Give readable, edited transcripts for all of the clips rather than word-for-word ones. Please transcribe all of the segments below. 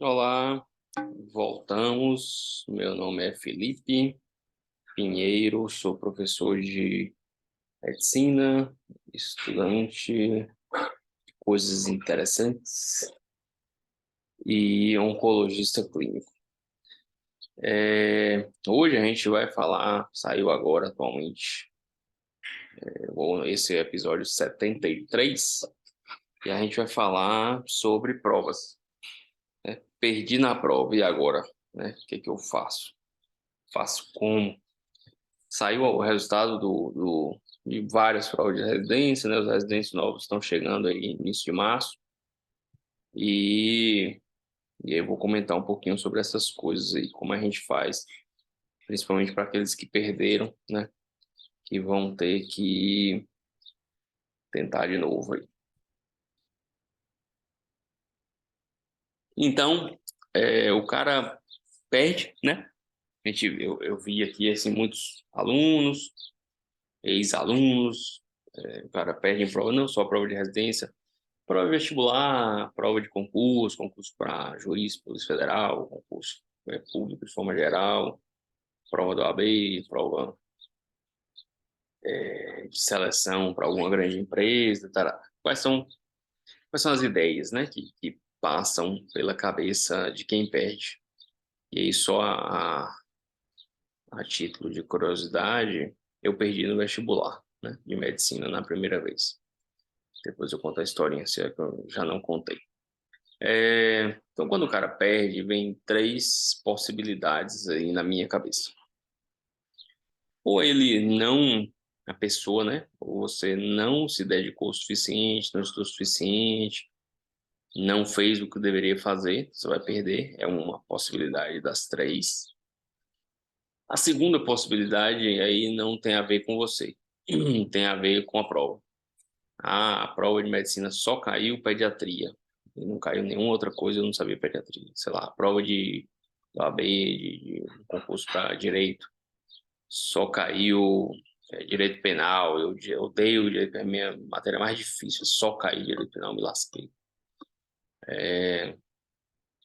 Olá, voltamos. Meu nome é Felipe Pinheiro, sou professor de medicina, estudante de coisas interessantes e oncologista clínico. Hoje a gente vai falar, saiu agora atualmente, esse é o episódio 73, e a gente vai falar sobre provas, né? Perdi na prova, e agora, né? O que que eu faço? Faço como? Saiu o resultado de várias provas de residência, né? Os residentes novos estão chegando aí início de março. E, e aí eu vou comentar um pouquinho sobre essas coisas aí, como a gente faz, principalmente para aqueles que perderam, né? Que vão ter que tentar de novo aí. Então, o cara perde, né? Eu vi aqui assim, muitos alunos, ex-alunos, o cara perde em prova, não só prova de residência, prova vestibular, prova de concurso, concurso para juiz, polícia federal, concurso público de forma geral, prova do AB, prova de seleção para alguma grande empresa, tará. Quais são as ideias, né, que passam pela cabeça de quem perde? E aí só a título de curiosidade, eu perdi no vestibular, né, de medicina na primeira vez. Depois eu conto a historinha, se é que eu já não contei. Então, quando o cara perde, vem três possibilidades aí na minha cabeça. Ou ele não, a pessoa, né? Ou você não se dedicou o suficiente, não estudou o suficiente, não fez o que deveria fazer, você vai perder. É uma possibilidade das três. A segunda possibilidade aí não tem a ver com você, tem a ver com a prova. Ah, a prova de medicina só caiu pediatria. E não caiu nenhuma outra coisa, eu não sabia pediatria. Sei lá, a prova de OAB, de concurso para direito, só caiu direito penal. Eu odeio direito, é a minha matéria mais difícil, só caiu direito penal, me lasquei.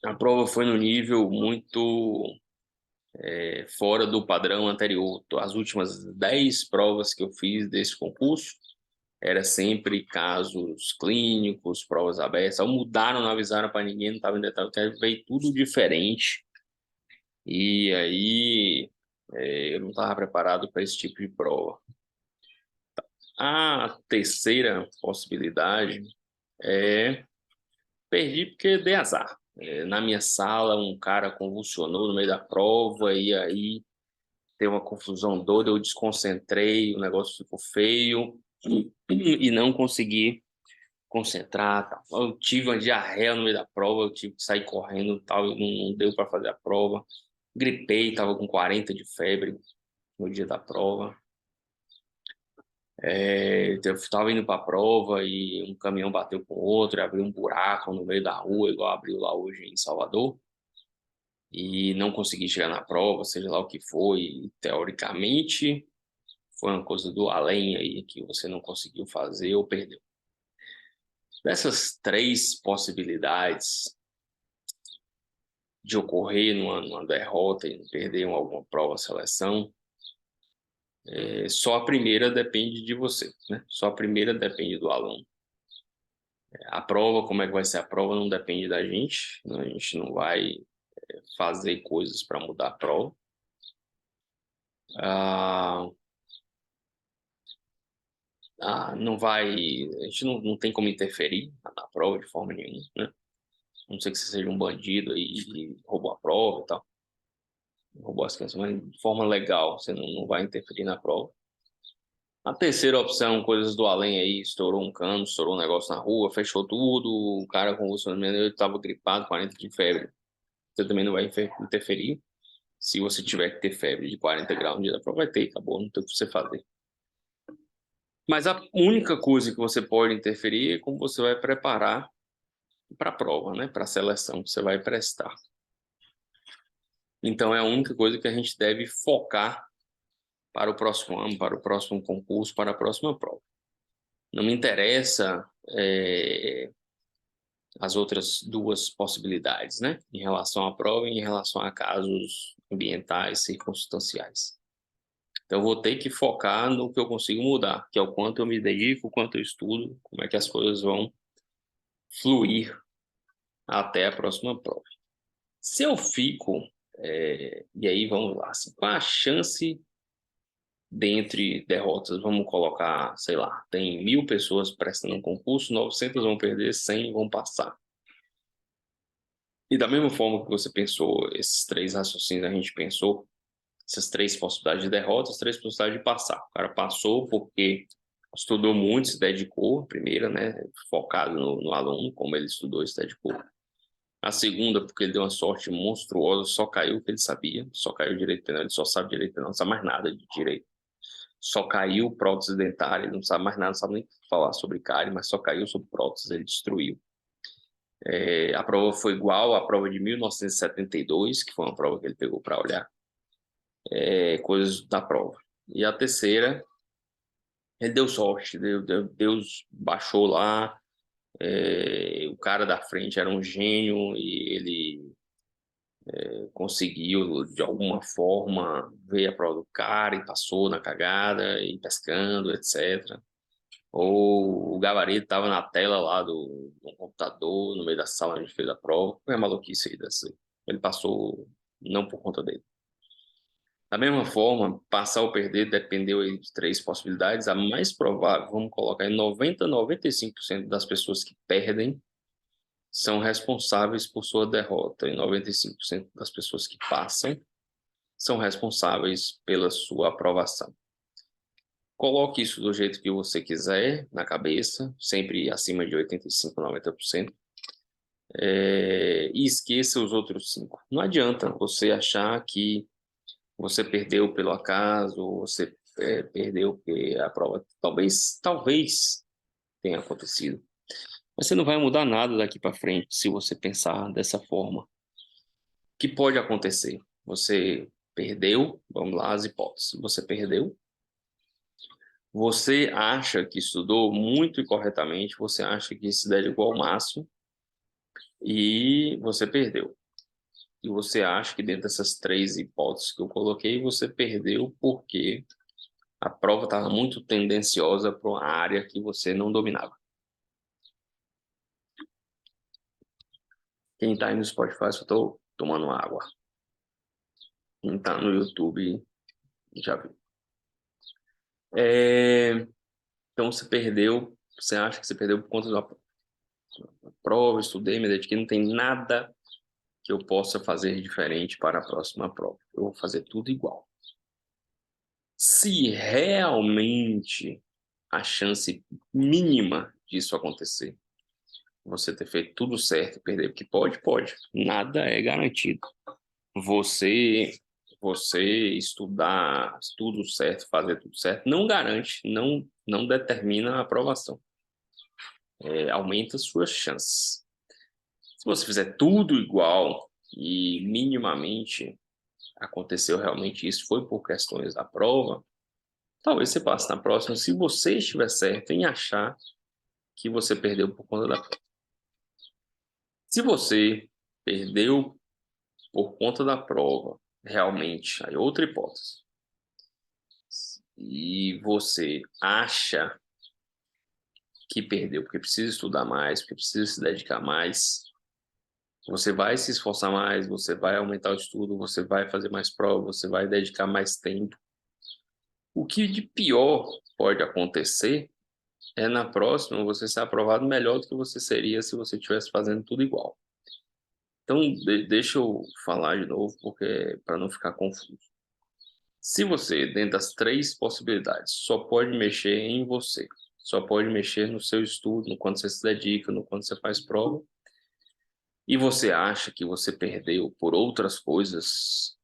A prova foi no nível muito fora do padrão anterior. As últimas 10 provas que eu fiz desse concurso, era sempre casos clínicos, provas abertas. Ao mudaram, não avisaram para ninguém, não estava em detalhe, veio tudo diferente. E aí eu não estava preparado para esse tipo de prova. A terceira possibilidade é perdi porque dei azar. Na minha sala, um cara convulsionou no meio da prova e aí teve uma confusão doida, eu desconcentrei, o negócio ficou feio e não consegui concentrar, tal. Eu tive uma diarreia no meio da prova, eu tive que sair correndo, tal, não deu para fazer a prova. Gripei, estava com 40 de febre no dia da prova. Eu estava indo para a prova e um caminhão bateu com o outro, e abriu um buraco no meio da rua, igual abriu lá hoje em Salvador, e não consegui chegar na prova, seja lá o que foi. E, teoricamente, foi uma coisa do além aí que você não conseguiu fazer ou perdeu. Dessas três possibilidades, de ocorrer numa derrota e perder alguma prova, seleção, só a primeira depende de você, né? Só a primeira depende do aluno. A prova, como é que vai ser a prova, não depende da gente, né? A gente não vai fazer coisas para mudar a prova. Ah, não vai, a gente não tem como interferir na prova de forma nenhuma, né? A não ser que você seja um bandido aí e roubou a prova e tal, roubou as crianças, mas de forma legal, você não vai interferir na prova. A terceira opção, coisas do além aí, estourou um cano, estourou um negócio na rua, fechou tudo, o cara com você ele estava gripado, 40 de febre. Você também não vai interferir. Se você tiver que ter febre de 40 graus no dia da prova, vai ter, acabou, não tem o que você fazer. Mas a única coisa que você pode interferir é como você vai preparar para a prova, né? Para a seleção que você vai prestar. Então é a única coisa que a gente deve focar para o próximo ano, para o próximo concurso, para a próxima prova. Não me interessa as outras duas possibilidades, né? Em relação à prova e em relação a casos ambientais, circunstanciais. Então, eu vou ter que focar no que eu consigo mudar, que é o quanto eu me dedico, o quanto eu estudo, como é que as coisas vão fluir até a próxima prova. Se eu fico, e aí vamos lá, assim, qual a chance dentre derrotas? Vamos colocar, sei lá, tem 1.000 pessoas prestando um concurso, 900 vão perder, 100 vão passar. E da mesma forma que você pensou, esses três raciocínios a gente pensou, essas três possibilidades de derrota, as três possibilidades de passar. O cara passou porque estudou muito, se dedicou, a primeira, né, focado no aluno, como ele estudou e se dedicou. A segunda, porque ele deu uma sorte monstruosa, só caiu o que ele sabia, só caiu direito penal, ele só sabe direito penal, não sabe mais nada de direito. Só caiu prótese dentária, ele não sabe mais nada, não sabe nem falar sobre cárie, mas só caiu sobre prótese, ele destruiu. A prova foi igual à prova de 1972, que foi uma prova que ele pegou para olhar coisas da prova. E a terceira, ele deu sorte, Deus baixou lá, o cara da frente era um gênio e ele conseguiu, de alguma forma, ver a prova do cara e passou na cagada, e pescando, etc. Ou o gabarito estava na tela lá do computador, no meio da sala onde a gente fez a prova. Foi a maluquice aí dessa. Ele passou não por conta dele. Da mesma forma, passar ou perder dependeu aí de três possibilidades. A mais provável, vamos colocar em 95% das pessoas que perdem são responsáveis por sua derrota. E 95% das pessoas que passam são responsáveis pela sua aprovação. Coloque isso do jeito que você quiser na cabeça, sempre acima de 85, 90%. E esqueça os outros 5%. Não adianta você achar que você perdeu pelo acaso, ou você perdeu porque a prova talvez tenha acontecido. Mas você não vai mudar nada daqui para frente se você pensar dessa forma. O que pode acontecer? Você perdeu, vamos lá, as hipóteses. Você perdeu, você acha que estudou muito e corretamente, você acha que se dedicou ao máximo e você perdeu. E você acha que dentro dessas três hipóteses que eu coloquei, você perdeu porque a prova estava muito tendenciosa para uma área que você não dominava. Quem está aí no Spotify, eu estou tomando água. Quem está no YouTube já viu. Então você perdeu, você acha que você perdeu por conta da prova, estudei, me dediquei, não tem nada que eu possa fazer diferente para a próxima prova. Eu vou fazer tudo igual. Se realmente a chance mínima disso acontecer, você ter feito tudo certo e perder, porque pode, nada é garantido. Você estudar tudo certo, fazer tudo certo, não garante, não determina a aprovação. Aumenta suas chances. Se você fizer tudo igual e minimamente aconteceu realmente isso, foi por questões da prova, talvez você passe na próxima se você estiver certo em achar que você perdeu por conta da prova. Se você perdeu por conta da prova, realmente, aí outra hipótese, e você acha que perdeu porque precisa estudar mais, porque precisa se dedicar mais, você vai se esforçar mais, você vai aumentar o estudo, você vai fazer mais provas, você vai dedicar mais tempo. O que de pior pode acontecer é na próxima você ser aprovado melhor do que você seria se você estivesse fazendo tudo igual. Então, deixa eu falar de novo, porque para não ficar confuso. Se você, dentro das três possibilidades, só pode mexer em você, só pode mexer no seu estudo, no quanto você se dedica, no quanto você faz prova, e você acha que você perdeu por outras coisas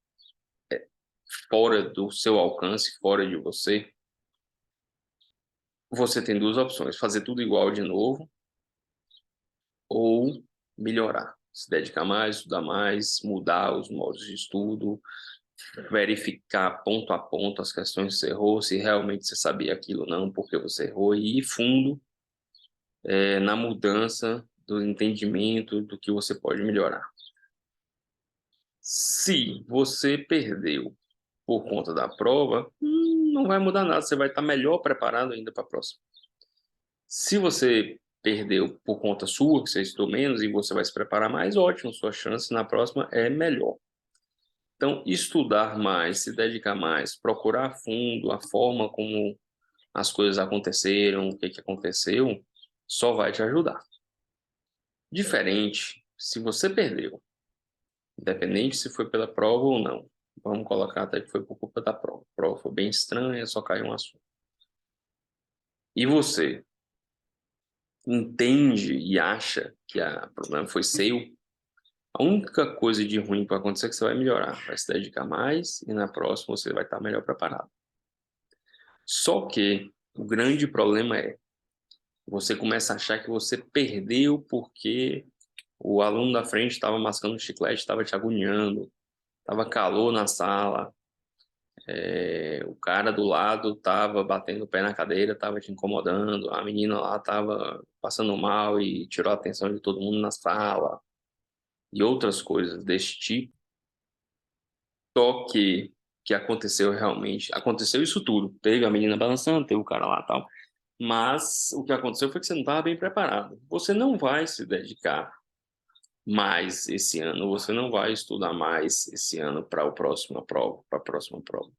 fora do seu alcance, fora de você, você tem duas opções: fazer tudo igual de novo ou melhorar, se dedicar mais, estudar mais, mudar os modos de estudo, verificar ponto a ponto as questões que você errou, se realmente você sabia aquilo ou não, porque você errou, e ir fundo na mudança do entendimento do que você pode melhorar. Se você perdeu por conta da prova, não vai mudar nada, você vai estar melhor preparado ainda para a próxima. Se você perdeu por conta sua, que você estudou menos e você vai se preparar mais, ótimo, sua chance na próxima é melhor. Então, estudar mais, se dedicar mais, procurar a fundo a forma como as coisas aconteceram, o que que aconteceu, só vai te ajudar. Diferente, se você perdeu, independente se foi pela prova ou não, vamos colocar até que foi por culpa da prova. A prova foi bem estranha, só caiu um assunto. E você entende e acha que o problema foi seu, a única coisa de ruim que vai acontecer é que você vai melhorar, vai se dedicar mais e na próxima você vai estar melhor preparado. Só que o grande problema é você começa a achar que você perdeu porque o aluno da frente estava mascando um chiclete, estava te agoniando, estava calor na sala, o cara do lado estava batendo o pé na cadeira, estava te incomodando, a menina lá estava passando mal e tirou a atenção de todo mundo na sala, e outras coisas desse tipo. Só que aconteceu realmente, aconteceu isso tudo. Teve a menina balançando, teve o cara lá e tal, mas o que aconteceu foi que você não estava bem preparado. Você não vai se dedicar mais esse ano, você não vai estudar mais esse ano para a próxima prova, para a próxima prova.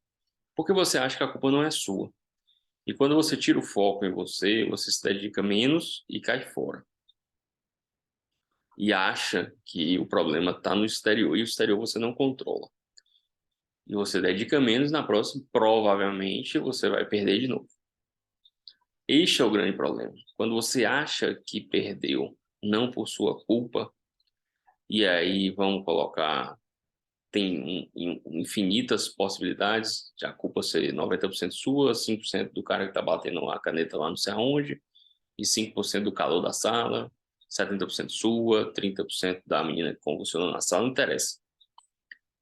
Porque você acha que a culpa não é sua. E quando você tira o foco em você, você se dedica menos e cai fora. E acha que o problema está no exterior, e o exterior você não controla. E você dedica menos, na próxima, provavelmente, você vai perder de novo. Este é o grande problema. Quando você acha que perdeu, não por sua culpa, e aí vamos colocar, tem infinitas possibilidades de a culpa ser 90% sua, 5% do cara que está batendo a caneta lá não sei aonde, e 5% do calor da sala, 70% sua, 30% da menina que convulsionou na sala, não interessa.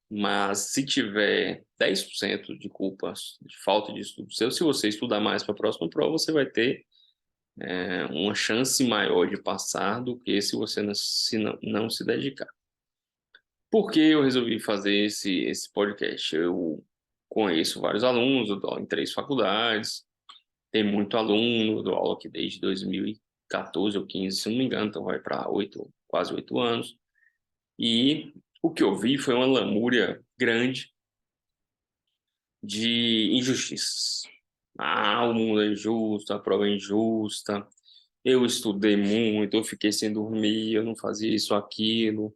Mas se tiver 10% de culpa de falta de estudo seu, se você estudar mais para a próxima prova, você vai ter uma chance maior de passar do que se você não se dedicar. Por que eu resolvi fazer esse podcast? Eu conheço vários alunos, eu dou aula em 3 faculdades, tem muito aluno, eu dou aula aqui desde 2014 ou 15, se não me engano, então vai para quase 8 anos. E o que eu vi foi uma lamúria grande de injustiças. Ah, o mundo é injusto, a prova é injusta, eu estudei muito, eu fiquei sem dormir, eu não fazia isso, aquilo,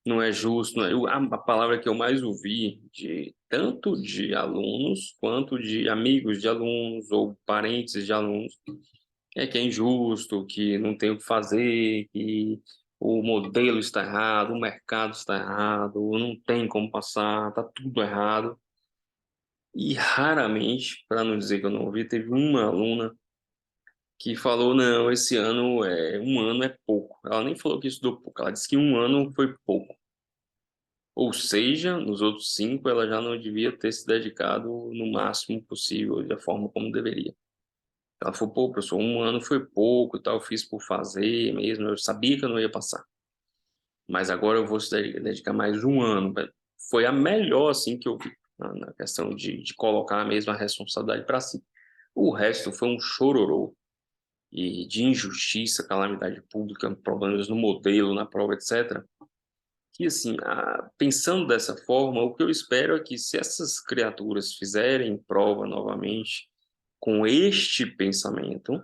não é justo. Não é... A palavra que eu mais ouvi, tanto de alunos quanto de amigos de alunos ou parentes de alunos, é que é injusto, que não tem o que fazer, que o modelo está errado, o mercado está errado, não tem como passar, está tudo errado. E raramente, para não dizer que eu não ouvi, teve uma aluna que falou, não, esse ano um ano é pouco. Ela nem falou que estudou pouco, ela disse que um ano foi pouco. Ou seja, nos outros 5 ela já não devia ter se dedicado no máximo possível, da forma como deveria. Ela falou, pô, professor, um ano foi pouco e tal, eu fiz por fazer mesmo, eu sabia que eu não ia passar. Mas agora eu vou se dedicar mais um ano. Foi a melhor, assim, que eu vi, na questão de colocar a mesma responsabilidade para si. O resto foi um chororô e de injustiça, calamidade pública, problemas no modelo, na prova, etc. Que, assim, pensando dessa forma, o que eu espero é que se essas criaturas fizerem prova novamente com este pensamento,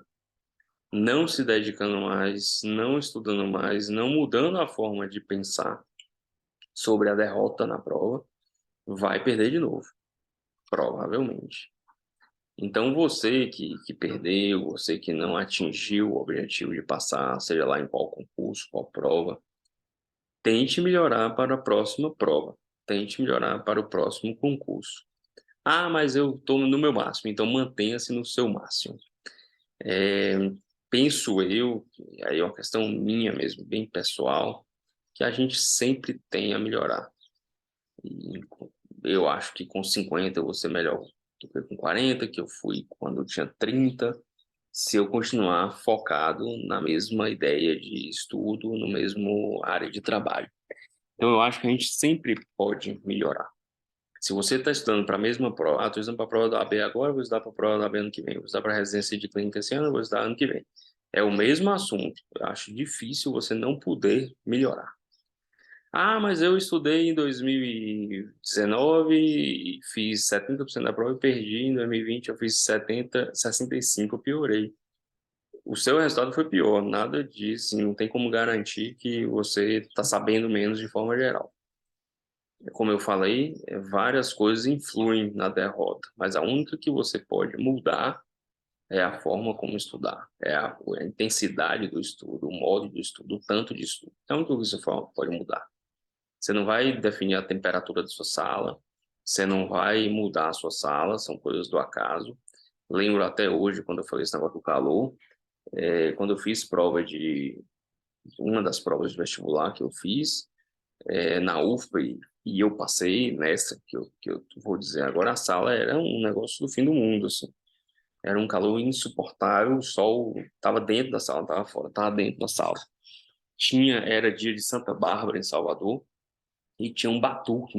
não se dedicando mais, não estudando mais, não mudando a forma de pensar sobre a derrota na prova, vai perder de novo, provavelmente. Então, você que perdeu, você que não atingiu o objetivo de passar, seja lá em qual concurso, qual prova, tente melhorar para a próxima prova, tente melhorar para o próximo concurso. Ah, mas eu estou no meu máximo, então mantenha-se no seu máximo. Penso eu, aí é uma questão minha mesmo, bem pessoal, que a gente sempre tem a melhorar. E eu acho que com 50 eu vou ser melhor do que com 40, que eu fui quando eu tinha 30. se eu continuar focado na mesma ideia de estudo, no mesmo área de trabalho. Então, eu acho que a gente sempre pode melhorar. Se você está estudando para a mesma prova, estou estudando para a prova da AB agora, vou estudar para a prova da AB ano que vem, vou estudar para a residência de clínica esse ano, vou estudar ano que vem. É o mesmo assunto. Eu acho difícil você não poder melhorar. Ah, mas eu estudei em 2019 e fiz 70% da prova e perdi. Em 2020 eu fiz 65, eu piorei. O seu resultado foi pior, nada disso, não tem como garantir que você está sabendo menos de forma geral. Como eu falei, várias coisas influem na derrota, mas a única que você pode mudar é a forma como estudar, é a intensidade do estudo, o modo do estudo, o tanto de estudo. Então, o que você pode mudar? Você não vai definir a temperatura da sua sala, você não vai mudar a sua sala, são coisas do acaso. Lembro até hoje, quando eu falei esse negócio do calor, quando eu fiz uma das provas de vestibular que eu fiz, na UFPA, e eu passei nessa, que eu vou dizer agora, a sala era um negócio do fim do mundo, assim. Era um calor insuportável, o sol estava dentro da sala, estava fora, estava dentro da sala. Era dia de Santa Bárbara, em Salvador, e tinha um batuque,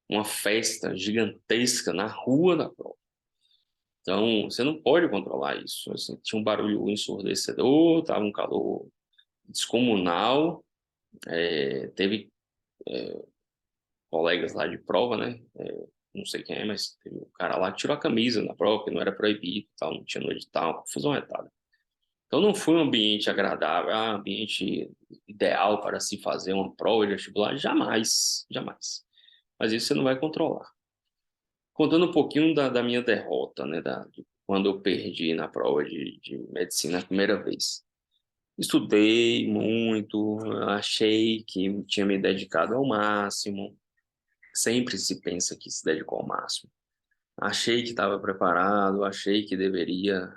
uma festa gigantesca na rua da prova. Então, você não pode controlar isso. Assim, tinha um barulho ensurdecedor, estava um calor descomunal, teve colegas lá de prova, né? Não sei quem é, mas teve um cara lá que tirou a camisa na prova, que não era proibido, tal, não tinha no edital, confusão retada. Então não foi um ambiente agradável, ambiente ideal para se fazer uma prova de vestibular, jamais, jamais. Mas isso você não vai controlar. Contando um pouquinho da minha derrota, né, de quando eu perdi na prova de medicina a primeira vez. Estudei muito, achei que tinha me dedicado ao máximo, sempre se pensa que se dedicou ao máximo. Achei que estava preparado, achei que deveria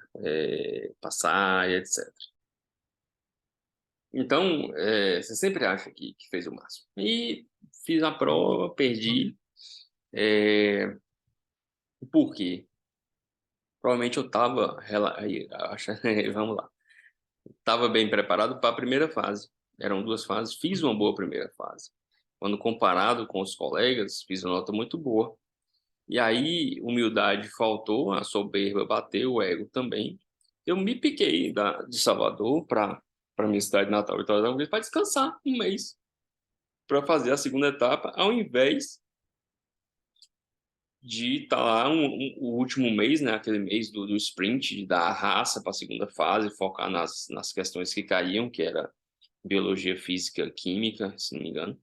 passar e etc. Então, você sempre acha que fez o máximo. E fiz a prova, perdi. Por quê? Provavelmente eu estava, vamos lá, estava bem preparado para a primeira fase. Eram duas fases, fiz uma boa primeira fase. Quando comparado com os colegas, fiz uma nota muito boa. E aí, humildade faltou, a soberba bateu, o ego também. Eu me piquei de Salvador para minha cidade natal, Vitória da Conquista, para descansar um mês, para fazer a segunda etapa, ao invés de estar lá o último mês, né, aquele mês do sprint, de dar a raça para a segunda fase, focar nas questões que caíam, que era biologia, física, química, se não me engano.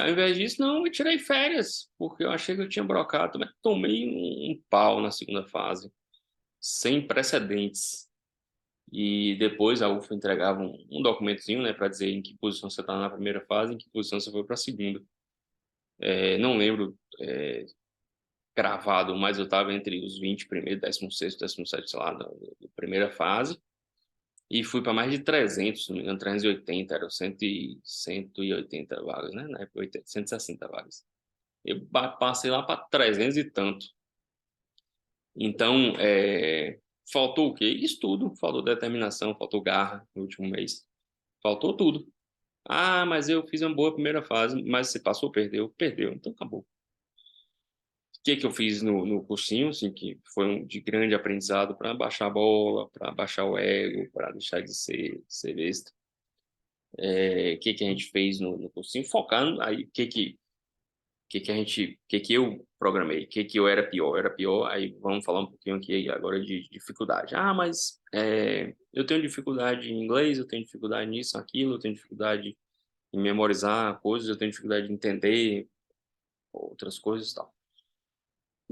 Ao invés disso, não, eu tirei férias, porque eu achei que eu tinha brocado, mas tomei um pau na segunda fase, sem precedentes. E depois a UFA entregava um documentozinho, né, para dizer em que posição você está na primeira fase, em que posição você foi para a segunda. Não lembro gravado, mas eu estava entre os 20 primeiros, 16º, 17º, sei lá, da primeira fase, e fui para mais de 300, se não me engano, 380, eram 180 vagas, né, na época 160 vagas. Eu passei lá para 300 e tanto. Então, faltou o quê? Estudo, faltou determinação, faltou garra no último mês. Faltou tudo. Ah, mas eu fiz uma boa primeira fase, mas você passou, perdeu? Perdeu, então acabou. O que que eu fiz no cursinho, assim, que foi de grande aprendizado para baixar a bola, para baixar o ego, para deixar de ser besta. O que que a gente fez no cursinho? Focando, aí o que que eu programei, o que que eu era pior, aí vamos falar um pouquinho aqui agora de dificuldade. Ah, mas eu tenho dificuldade em inglês, eu tenho dificuldade nisso, aquilo, eu tenho dificuldade em memorizar coisas, eu tenho dificuldade de entender outras coisas e tal.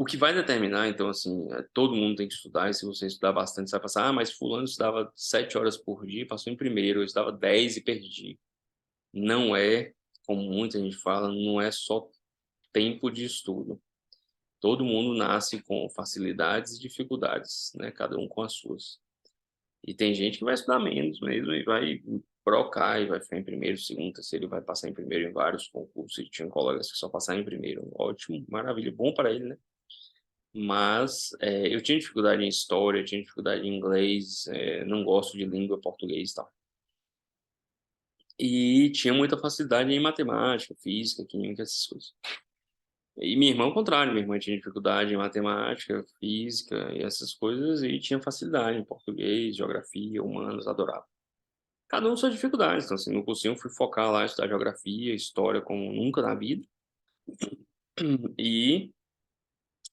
O que vai determinar, então, assim, todo mundo tem que estudar, e se você estudar bastante, você vai passar, mas fulano estudava 7 horas por dia, passou em primeiro, eu estudava 10 e perdi. Não é, como muita gente fala, não é só tempo de estudo. Todo mundo nasce com facilidades e dificuldades, né? Cada um com as suas. E tem gente que vai estudar menos mesmo e vai brocar e vai ficar em primeiro, segundo, terceiro, e vai passar em primeiro em vários concursos. E tinha colegas que só passaram em primeiro. Ótimo, maravilha, bom para ele, né? Mas eu tinha dificuldade em história, tinha dificuldade em inglês, não gosto de língua português e tal. E tinha muita facilidade em matemática, física, química, essas coisas. E minha irmã, ao contrário, minha irmã tinha dificuldade em matemática, física e essas coisas, e tinha facilidade em português, geografia, humanos, adorava. Cada um suas dificuldades, então assim, no cursinho eu fui focar lá, estudar geografia, história como nunca na vida, e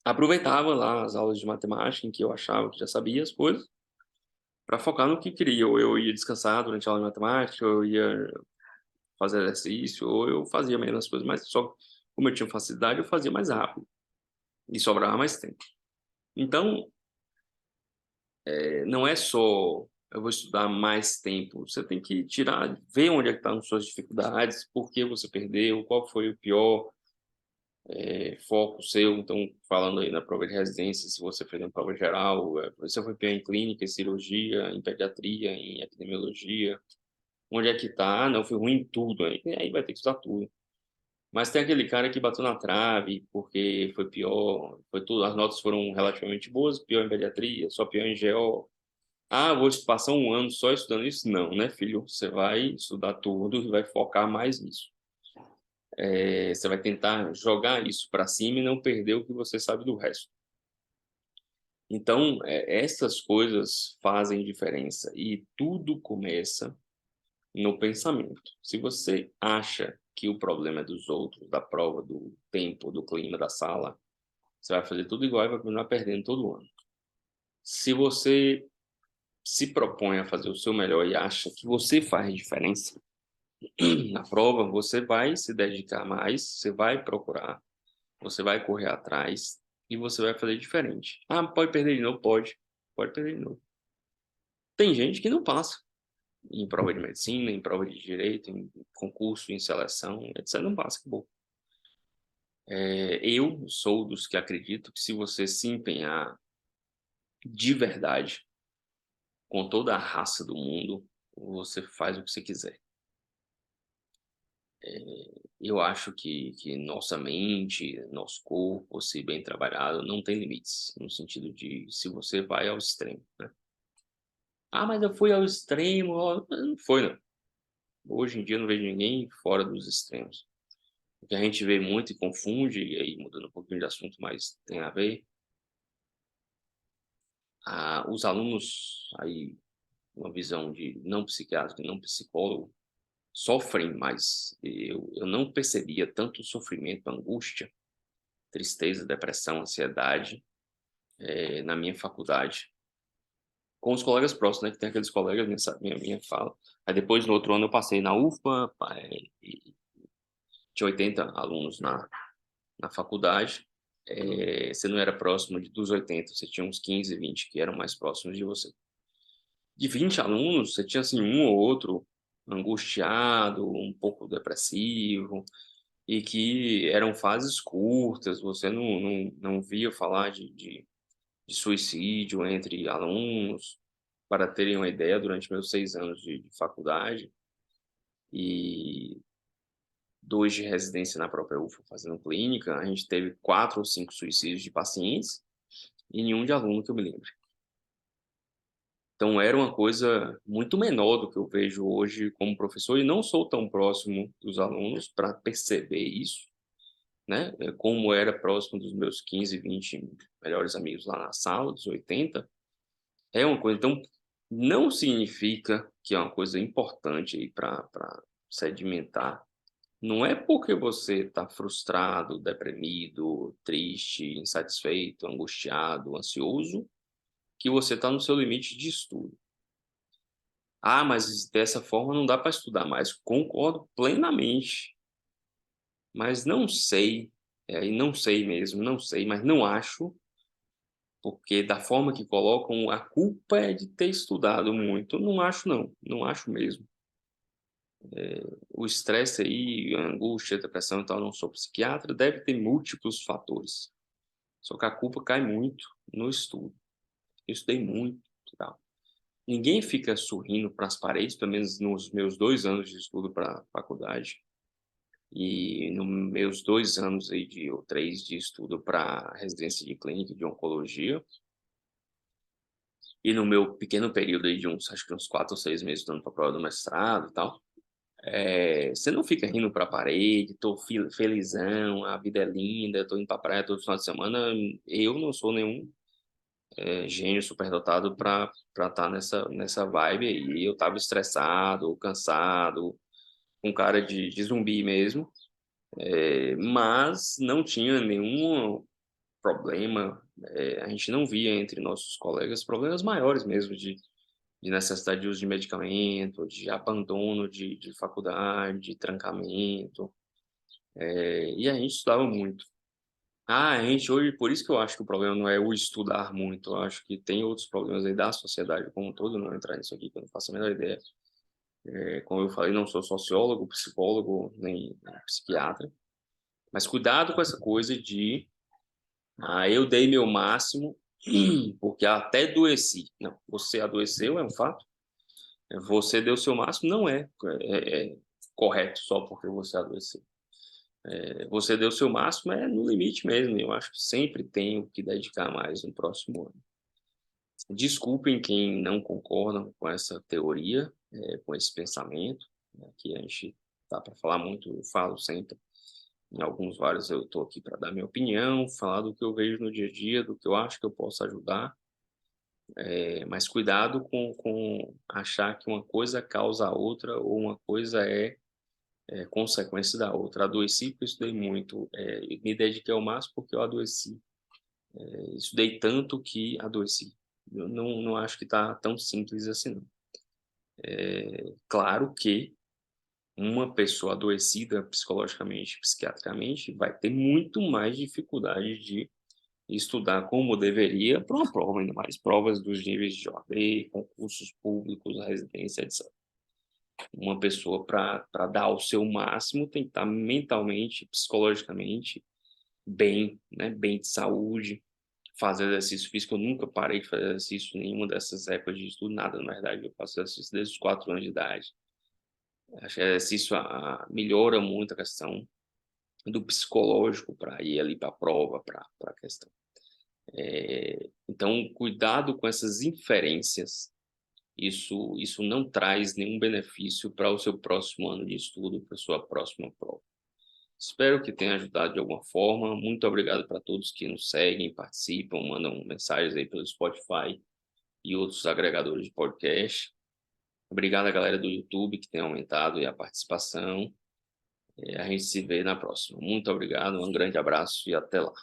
aproveitava lá as aulas de matemática, em que eu achava que já sabia as coisas, para focar no que queria. Ou eu ia descansar durante a aula de matemática, ou eu ia fazer exercício, ou eu fazia menos coisas, mas só como eu tinha facilidade, eu fazia mais rápido e sobrava mais tempo. Então, não é só eu vou estudar mais tempo, você tem que tirar, ver onde é que estão suas dificuldades, por que você perdeu, qual foi o pior foco seu. Então, falando aí na prova de residência, se você fez uma prova geral, você foi pior em clínica, em cirurgia, em pediatria, em epidemiologia, onde é que tá? Ah, não, fui ruim em tudo, aí vai ter que estudar tudo. Mas tem aquele cara que bateu na trave porque foi pior, foi tudo, as notas foram relativamente boas, pior em pediatria, só pior em GO. Ah, vou passar um ano só estudando isso? Não, né, filho? Você vai estudar tudo e vai focar mais nisso. Você vai tentar jogar isso para cima e não perder o que você sabe do resto. Então, essas coisas fazem diferença e tudo começa no pensamento. Se você acha que o problema é dos outros, da prova, do tempo, do clima da sala, você vai fazer tudo igual e vai continuar perdendo todo ano. Se você se propõe a fazer o seu melhor e acha que você faz diferença na prova, você vai se dedicar mais, você vai procurar, você vai correr atrás e você vai fazer diferente. Ah, pode perder de novo? Pode. Pode perder de novo. Tem gente que não passa em prova de medicina, em prova de direito, em concurso, em seleção, etc. Não passa, acabou. Eu sou dos que acredito que se você se empenhar de verdade, com toda a raça do mundo, você faz o que você quiser. Eu acho que nossa mente, nosso corpo, se bem trabalhado, não tem limites, no sentido de se você vai ao extremo, né? Ah, mas eu fui ao extremo, ó, não foi, não. Hoje em dia eu não vejo ninguém fora dos extremos. O que a gente vê muito e confunde, e aí mudando um pouquinho de assunto, mas tem a ver, os alunos, aí, uma visão de não psiquiatra e não psicólogo, sofrem mais. Eu não percebia tanto sofrimento, angústia, tristeza, depressão, ansiedade, na minha faculdade, com os colegas próximos, né? Que tem aqueles colegas, minha fala. Aí depois, no outro ano, eu passei na UFPA, e tinha 80 alunos na faculdade. Você não era próximo dos 80, você tinha uns 15, 20 que eram mais próximos de você. De 20 alunos, você tinha assim um ou outro angustiado, um pouco depressivo, e que eram fases curtas, você não via falar de suicídio entre alunos. Para terem uma ideia, durante meus 6 anos de faculdade e 2 de residência na própria UFA fazendo clínica, a gente teve 4 ou 5 suicídios de pacientes e nenhum de aluno que eu me lembre. Então era uma coisa muito menor do que eu vejo hoje como professor e não sou tão próximo dos alunos para perceber isso, né? Como era próximo dos meus 15, 20 melhores amigos lá na sala, dos 80, é uma coisa. Então, não significa que é uma coisa importante aí para sedimentar. Não é porque você está frustrado, deprimido, triste, insatisfeito, angustiado, ansioso, que você está no seu limite de estudo. Ah, mas dessa forma não dá para estudar mais. Concordo plenamente, mas não sei, e não sei mesmo, não sei, mas não acho, porque da forma que colocam, a culpa é de ter estudado muito. Não acho, não, não acho mesmo. O estresse aí, a angústia, a depressão e tal, não sou psiquiatra, deve ter múltiplos fatores. Só que a culpa cai muito no estudo. Eu estudei muito e tal. Ninguém fica sorrindo para as paredes, pelo menos nos meus 2 anos de estudo para a faculdade. E nos meus 2 anos aí ou 3 de estudo para residência de clínica de oncologia, e no meu pequeno período aí de acho que uns 4 ou 6 meses estudando para a prova do mestrado e tal, você não fica rindo para a parede, tô felizão, a vida é linda, tô indo pra praia todo final de semana. Eu não sou nenhum gênio superdotado para estar nessa vibe aí. Eu tava estressado, cansado, com cara de zumbi mesmo, mas não tinha nenhum problema. A gente não via entre nossos colegas problemas maiores mesmo de necessidade de uso de medicamento, de abandono de faculdade, de trancamento, e a gente estudava muito. A gente hoje, por isso que eu acho que o problema não é o estudar muito, eu acho que tem outros problemas aí da sociedade como um todo, não vou entrar nisso aqui, que eu não faço a menor ideia. Como eu falei, não sou sociólogo, psicólogo, nem psiquiatra, mas cuidado com essa coisa de, eu dei meu máximo, porque até adoeci. Não, você adoeceu, é um fato. Você deu seu máximo, não é correto só porque você adoeceu. Você deu seu máximo, é no limite mesmo. Eu acho que sempre tenho que dedicar mais no próximo ano. Desculpem quem não concorda com essa teoria, com esse pensamento, né, que a gente tá para falar muito, eu falo sempre. Em alguns vários eu estou aqui para dar minha opinião, falar do que eu vejo no dia a dia, do que eu acho que eu posso ajudar, mas cuidado com achar que uma coisa causa a outra ou uma coisa é consequência da outra. Adoeci porque estudei muito, me dediquei ao máximo porque eu adoeci. Estudei tanto que adoeci. Eu não acho que está tão simples assim, não. Claro que uma pessoa adoecida psicologicamente, psiquiatricamente, vai ter muito mais dificuldade de estudar como deveria para uma prova, ainda mais provas dos níveis de OAB, concursos públicos, residência, etc. Uma pessoa para dar o seu máximo tem que estar mentalmente, psicologicamente bem, né? Bem de saúde, fazer exercício físico. Eu nunca parei de fazer exercício em nenhuma dessas épocas de estudo, nada, na verdade. Eu faço exercício desde os 4 anos de idade. Acho que exercício melhora muito a questão do psicológico para ir ali para a prova, para a questão. Então, cuidado com essas inferências. Isso não traz nenhum benefício para o seu próximo ano de estudo, para a sua próxima prova. Espero que tenha ajudado de alguma forma. Muito obrigado para todos que nos seguem, participam, mandam mensagens aí pelo Spotify e outros agregadores de podcast. Obrigado à galera do YouTube que tem aumentado a participação. A gente se vê na próxima. Muito obrigado, um grande abraço e até lá.